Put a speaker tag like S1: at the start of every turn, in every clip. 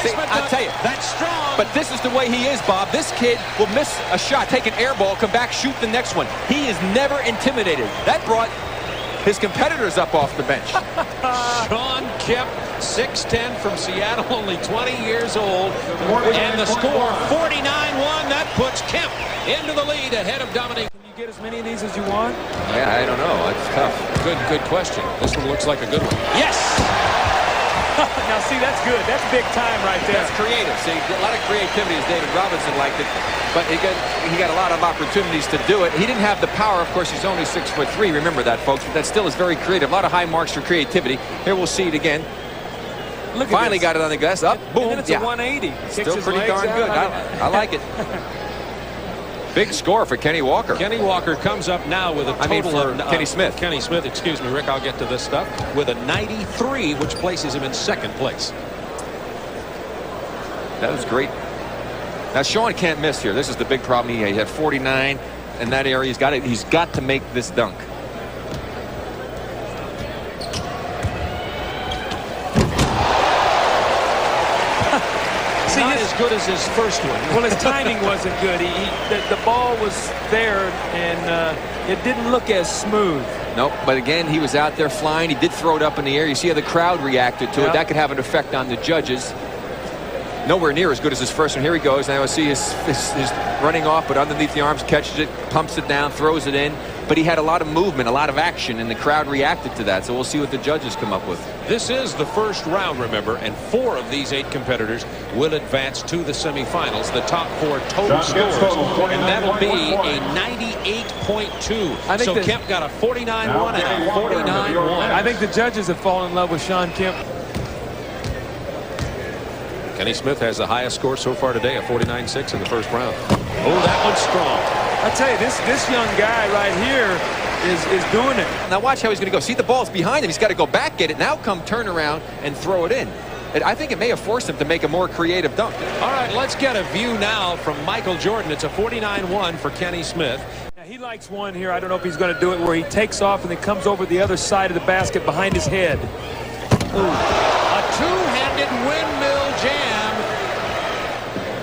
S1: replacement.
S2: I'll tell you.
S1: That's strong.
S2: But this is the way he is, Bob. This kid will miss a shot, take an air ball, come back, shoot the next one. He is never intimidated. That brought his competitors up off the bench.
S1: Sean Kemp, 6'10", from Seattle, only 20 years old. And the score, 49-1. That puts Kemp into the lead ahead of Dominique.
S3: Can you get as many of these as you want?
S2: Yeah, I don't know. It's tough.
S1: Good question. This one looks like a good one. Yes!
S3: Now, see, that's good. That's big time right there.
S2: That's creative. See, a lot of creativity, as David Robinson liked it. But he got a lot of opportunities to do it. He didn't have the power. Of course, he's only 6'3". Remember that, folks. But that still is very creative. A lot of high marks for creativity. Here we'll see it again.
S3: Look at
S2: Finally
S3: this.
S2: got it on the glass. Up, boom.
S3: And then it's a 180.
S2: Still pretty darn good. I like it. Big score for Kenny Walker.
S1: Kenny Walker comes up now with a total of
S2: Kenny Smith.
S1: Kenny Smith, excuse me, Rick. I'll get to this stuff with a 93, which places him in second place.
S2: That was great. Now Sean can't miss here. This is the big problem. He had 49 in that area. He's got to make this dunk.
S1: Not as good as his first one.
S3: Well, his timing wasn't good. The ball was there, and it didn't look as smooth.
S2: Nope, but again, he was out there flying. He did throw it up in the air. You see how the crowd reacted to it. That could have an effect on the judges. Nowhere near as good as his first one. Here he goes. Now I see his running off, but underneath the arms, catches it, pumps it down, throws it in. But he had a lot of movement, a lot of action, and the crowd reacted to that. So we'll see what the judges come up with.
S1: This is the first round, remember, and 4 of these 8 competitors will advance to the semifinals. The top 4 total scores, and that'll be a 98.2. So Kemp got a 49-1 and a 49-1.
S3: I think the judges have fallen in love with Sean Kemp.
S1: Kenny Smith has the highest score so far today, a 49-6 in the first round. Oh, that one's strong.
S3: I tell you, this young guy right here is doing it.
S2: Now watch how he's going to go. See, the ball's behind him. He's got to go back, get it. Now come turn around and throw it in. I think it may have forced him to make a more creative dunk.
S1: All right, let's get a view now from Michael Jordan. It's a 49-1 for Kenny Smith.
S3: Now, he likes one here. I don't know if he's going to do it where he takes off and then comes over the other side of the basket behind his head.
S1: Ooh. A two-handed windmill jam.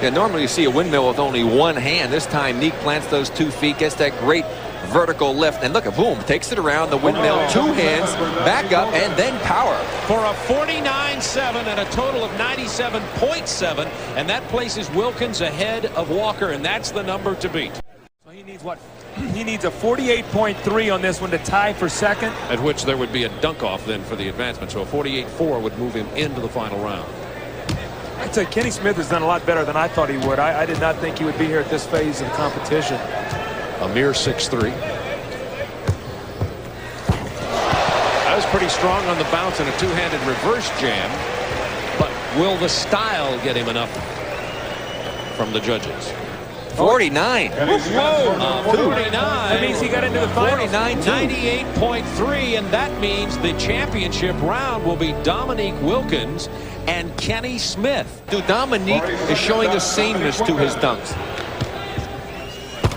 S2: Yeah, normally you see a windmill with only one hand. This time Neek plants those 2 feet, gets that great vertical lift, and look at boom, takes it around the windmill, 2 hands, back up, and then power.
S1: For a 49-7 and a total of 97.7, and that places Wilkins ahead of Walker, and that's the number to beat.
S3: So he needs what? He needs a 48.3 on this one to tie for second.
S1: At which there would be a dunk-off then for the advancement, so a 48-4 would move him into the final round.
S3: I'd say Kenny Smith has done a lot better than I thought he would. I did not think he would be here at this phase of the competition.
S1: A mere 6'3". That was pretty strong on the bounce and a two-handed reverse jam. But will the style get him enough from the judges?
S2: 49.
S1: Whoa, 49.
S3: That means he got into the finals.
S1: 98.3, and that means the championship round will be Dominique Wilkins and Kenny Smith.
S2: Dude, Dominique is showing a sameness to his dunks.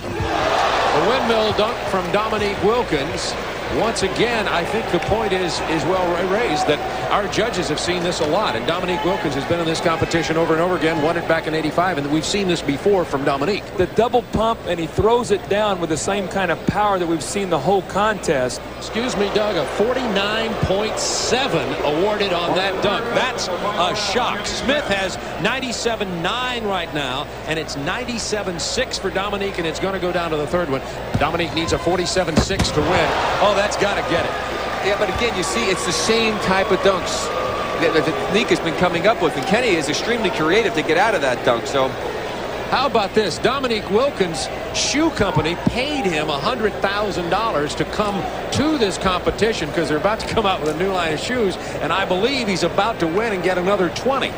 S1: A windmill dunk from Dominique Wilkins. Once again, I think the point is well raised that our judges have seen this a lot, and Dominique Wilkins has been in this competition over and over again, won it back in '85, and we've seen this before from Dominique.
S3: The double pump, and he throws it down with the same kind of power that we've seen the whole contest.
S1: Excuse me, Doug, a 49.7 awarded on that dunk. That's a shock. Smith has 97.9 right now, and it's 97.6 for Dominique, and it's going to go down to the third one. Dominique needs a 47.6 to win. Oh, that's got to get it.
S2: Yeah, but again, you see, it's the same type of dunks that Neek has been coming up with, and Kenny is extremely creative to get out of that dunk. So,
S1: how about this? Dominique Wilkins' shoe company paid him $100,000 to come to this competition because they're about to come out with a new line of shoes, and I believe he's about to win and get another 20.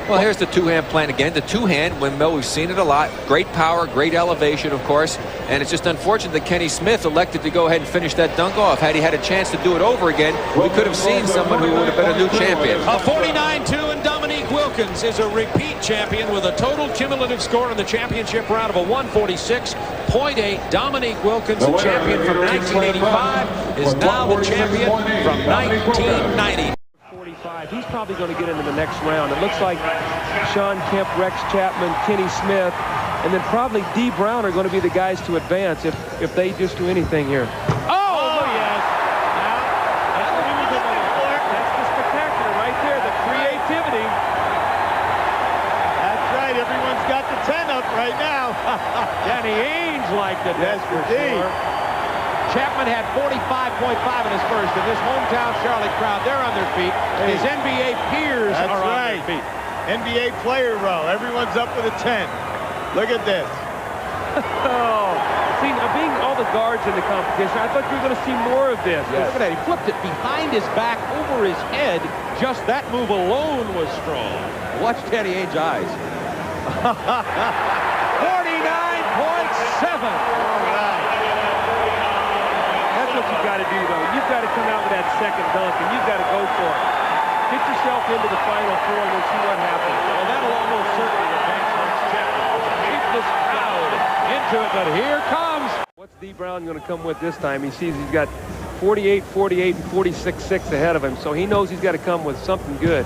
S2: Well, here's the two-hand plant again. The two-hand windmill, we've seen it a lot. Great power, great elevation, of course. And it's just unfortunate that Kenny Smith elected to go ahead and finish that dunk off. Had he had a chance to do it over again, we could have seen someone who would have been a new champion.
S1: A 49-2, and Dominique Wilkins is a repeat champion with a total cumulative score in the championship round of a 146.8. Dominique Wilkins, the champion from 1985, is now the champion from 1990.
S3: he's probably going to get into the next round. It looks like Sean Kemp, Rex Chapman, Kenny Smith, and then probably D. Brown are going to be the guys to advance if they just do anything here. Oh, yes. That's the spectacular right there, the creativity.
S4: That's right. Everyone's got the 10 up right now.
S3: Danny Ainge liked it.
S4: Yes, indeed.
S1: Chapman had 45.5 in his first, and this hometown Charlotte crowd, they're on their feet. His NBA peers are on their feet.
S4: NBA player row. Everyone's up with a 10. Look at this.
S3: Oh, see, being all the guards in the competition, I thought you were going to see more of this.
S1: Yes. Look at that. He flipped it behind his back, over his head. Just that move alone was strong. Watch Danny Ainge's eyes. 49.7.
S3: What you've got to do, though. You've got to come out with that second dunk, and you've got to go for it. Get yourself into the Final Four, and we'll see what happens.
S1: Well, that'll almost certainly advance Rex Chapman. Keep this crowd into it, but here comes.
S3: What's D. Brown going to come with this time? He sees he's got 48, 48, and 46-6 ahead of him, so he knows he's got to come with something good.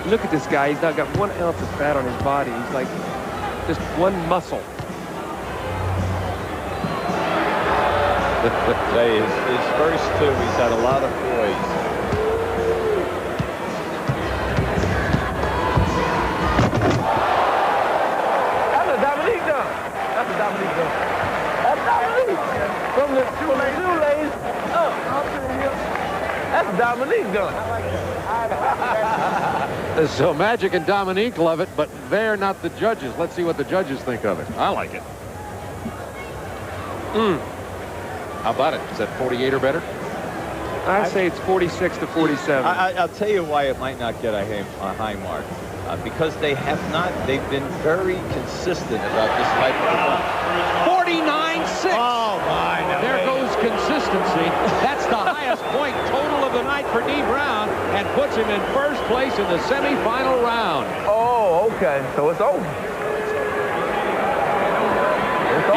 S3: Look at this guy. He's not got 1 ounce of fat on his body. He's like just one muscle.
S4: His first two, he's had a lot of poise.
S5: That's a Dominique dunk. That's a Dominique dunk. That's Dominique. From the shoelace up to the hip. That's a Dominique dunk.
S1: So Magic and Dominique love it, but they're not the judges. Let's see what the judges think of it. I like it. How about it? Is that 48 or better?
S3: I say it's 46 to 47.
S4: I'll tell you why it might not get a high mark. Because they've been very consistent about this type of dunk.
S1: 49-6.
S4: Oh, my.
S1: There goes consistency. That's the highest point total of the night for D. Brown and puts him in first place in the semifinal round.
S5: Oh, okay. So it's over.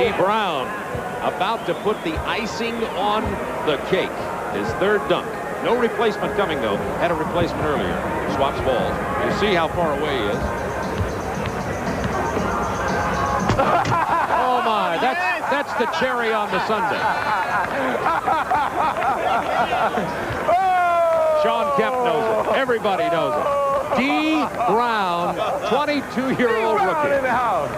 S1: D. Brown about to put the icing on the cake. His third dunk. No replacement coming, though. Had a replacement earlier. Swaps balls. You see how far away he is. Oh, my. That's the cherry on the sundae. Sean Kemp knows it. Everybody knows it. D. Brown, 22-year-old rookie.
S5: In the house.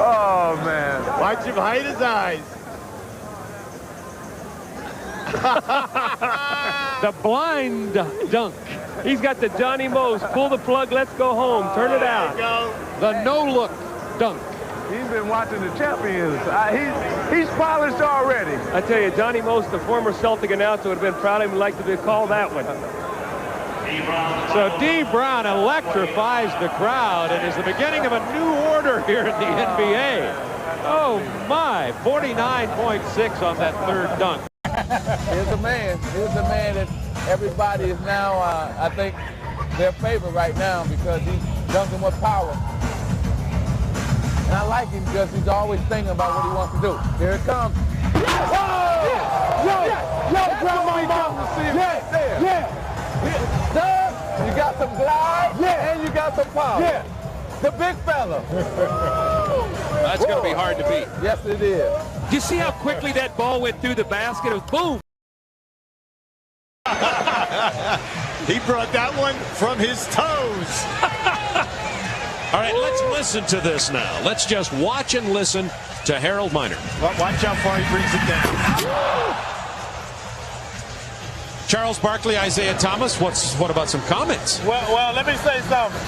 S5: Oh, man.
S4: Watch him hide his eyes.
S3: The blind dunk. He's got the Johnny Mose. Pull the plug. Let's go home. Turn it out.
S1: The no-look dunk.
S5: He's been watching the champions. He's polished already.
S3: I tell you, Johnny Mose, the former Celtic announcer, would have been proud of him. Like to be called that one.
S1: So D. Brown electrifies the crowd and is the beginning of a new order here in the NBA. Oh, my. 49.6 on that third dunk.
S5: Here's the man. Here's the man that everybody is now, I think, their favorite right now because he's dunking with power. And I like him because he's always thinking about what he wants to do. Here it comes. Yes! Yo, Grandma! Yeah! You got some glide, and you got some power. Yeah. The big fella.
S1: That's going to be hard to beat.
S5: Yes, it is.
S3: Do you see how quickly that ball went through the basket? It was boom.
S4: He brought that one from his toes.
S1: All right, let's listen to this now. Let's just watch and listen to Harold Miner.
S4: Watch how far he brings it down.
S1: Charles Barkley, Isaiah Thomas, what about some comments?
S6: Well, let me say something.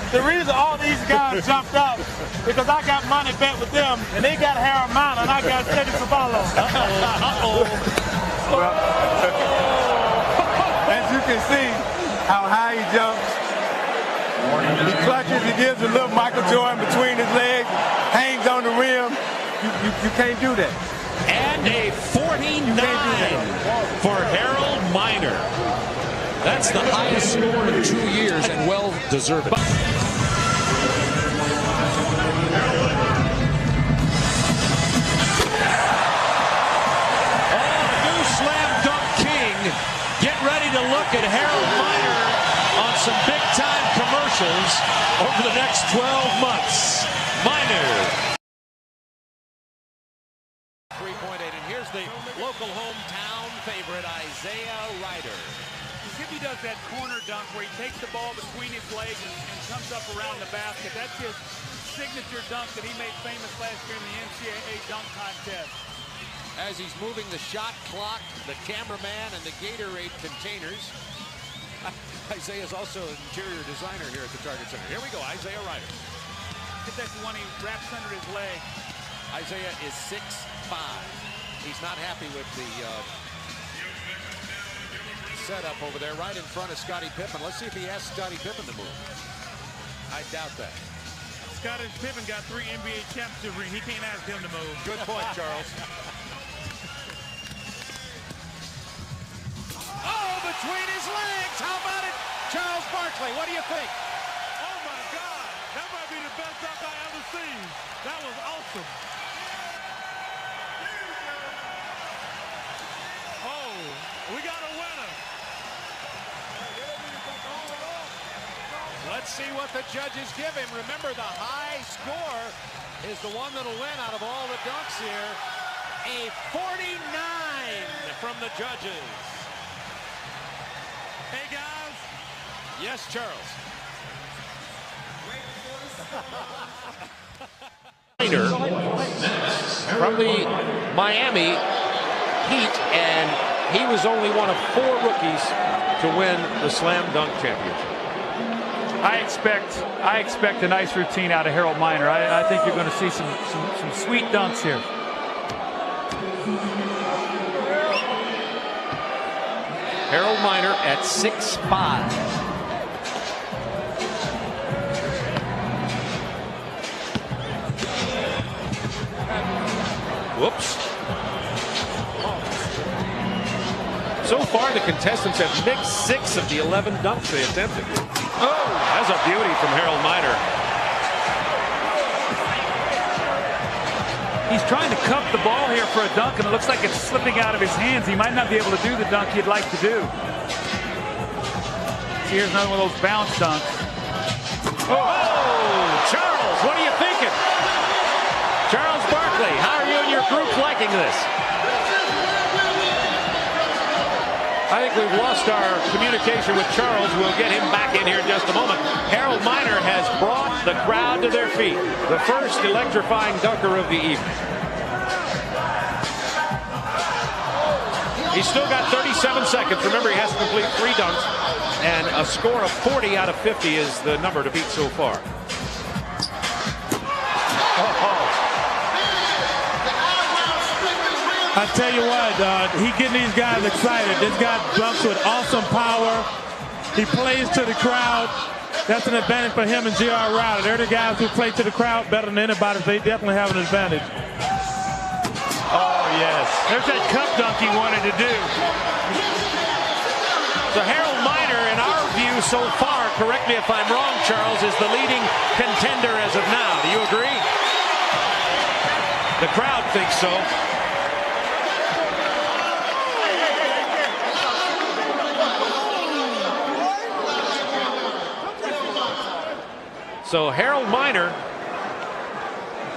S6: The reason all these guys jumped up because I got money bet with them, and they got Harold Miner, and I got Teddy Sabalo.
S4: As you can see how high he jumps. He clutches, he gives a little Michael Jordan between his legs, hangs on the rim. You can't do that.
S1: And a 49 for Harold Miner. That's the highest score in 2 years and well deserved. to look at Harold Miner on some big-time commercials over the next 12 months. Miner. 3.8, and here's the local hometown favorite, Isaiah Ryder.
S7: If he does that corner dunk where he takes the ball between his legs and comes up around the basket, that's his signature dunk that he made famous last year in the NCAA dunk contest.
S1: As he's moving the shot clock, the cameraman, and the Gatorade containers. Isaiah's also an interior designer here at the Target Center. Here we go, Isaiah Ryder.
S7: That's the one he wraps under his leg.
S1: Isaiah is 6'5". He's not happy with the setup over there right in front of Scottie Pippen. Let's see if he asks Scottie Pippen to move. I doubt that.
S7: Scottie Pippen got 3 NBA championship rings. He can't ask him to move.
S1: Good point, Charles. Oh, between his legs. How about it? Charles Barkley, what do you think?
S7: Oh, my God. That might be the best dunk I ever seen. That was awesome. Oh, we got a winner.
S1: Let's see what the judges give him. Remember, the high score is the one that'll win out of all the dunks here. A 49 from the judges.
S7: Hey, guys.
S1: Yes, Charles. From the Miami Heat, and he was only one of 4 rookies to win the Slam Dunk Championship.
S8: I expect a nice routine out of Harold Miner. I think you're going to see some sweet dunks here.
S1: Harold Miner at 6'5". Whoops. So far, the contestants have mixed 6 of the 11 dunks they attempted. Oh, that's a beauty from Harold Miner.
S8: He's trying to cup the ball here for a dunk, and it looks like it's slipping out of his hands. He might not be able to do the dunk he'd like to do. See, here's another one of those bounce dunks.
S1: Oh, Charles, what are you thinking? Charles Barkley, how are you and your group liking this? I think we've lost our communication with Charles. We'll get him back in here in just a moment. Harold Miner has brought the crowd to their feet. The first electrifying dunker of the evening. He's still got 37 seconds. Remember, he has to complete 3 dunks, and a score of 40 out of 50 is the number to beat so far.
S6: I tell you what, he getting these guys excited. This guy dunks with awesome power. He plays to the crowd. That's an advantage for him and J.R. Ryder. They're the guys who play to the crowd better than anybody. They definitely have an advantage.
S8: Oh, yes. There's that cup dunk he wanted to do.
S1: So Harold Miner, in our view so far, correct me if I'm wrong, Charles, is the leading contender as of now. Do you agree? The crowd thinks so. So Harold Miner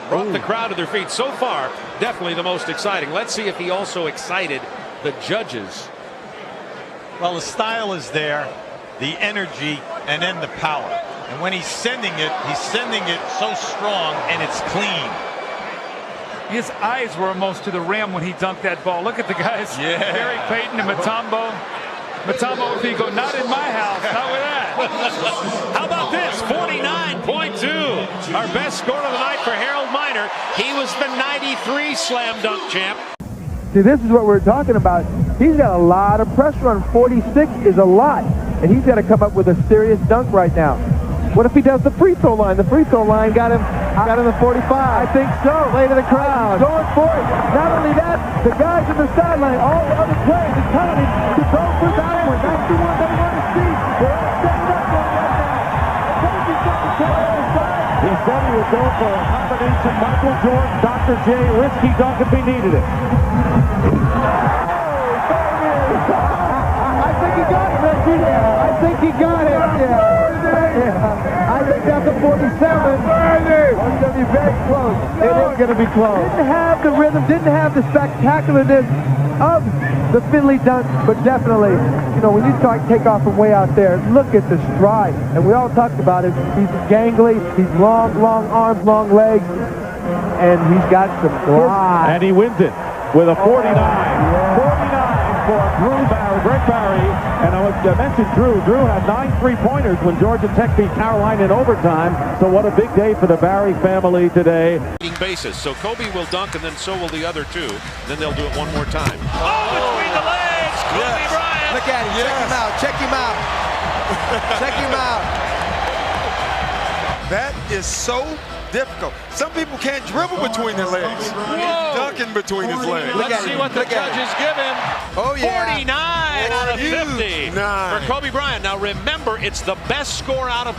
S1: brought the crowd to their feet. So far, definitely the most exciting. Let's see if he also excited the judges.
S9: Well, the style is there, the energy, and then the power. And when he's sending it so strong, and it's clean.
S8: His eyes were almost to the rim when he dunked that ball. Look at the guys.
S9: Yeah.
S8: Gary Payton and Mutombo. Mutombo, if he go, not in my house, not with that.
S1: How about this? 49.2. Our best score of the night for Harold Miner. He was the 93 slam dunk champ.
S3: See, this is what we're talking about. He's got a lot of pressure on 46 is a lot. And he's got to come up with a serious dunk right now. What if he does the free throw line? The free throw line got him the 45. I think so. Play to the crowd. Going for it. Not only that, the guys in the sideline, all the other players are telling him to go for that one. That's the one they want to see. They're all setting up for it right now. He said he would go for a combination Michael Jordan, Dr. J, risky dunk if he needed it. Oh, there it is. I think he got it. he got it. Yeah. I think that's a 47. It's going to be very close. It is going to be close. Didn't have the rhythm, didn't have the spectacularness of the Finley dunk, but definitely, you know, when you take off from way out there, look at the stride. And we all talked about it. He's gangly, he's long arms, long legs, and he's got some glide.
S6: And he wins it with a 49. 49 for Greg Barry. And I mentioned Drew. Drew had 9 3-pointers when Georgia Tech beat Carolina in overtime. So what a big day for the Barry family today.
S1: Basis. So Kobe will dunk, and then so will the other two. Then they'll do it one more time.
S7: Oh, between the legs, Kobe Bryant.
S2: Look at him. Check him out. Check him out. Check him out.
S4: That is so difficult. Some people can't dribble between their legs. He's dunking between his legs.
S1: Let's see what the judges give him.
S2: Oh, yeah.
S1: 49 out of 50 for Kobe Bryant. Now remember, it's the best score out of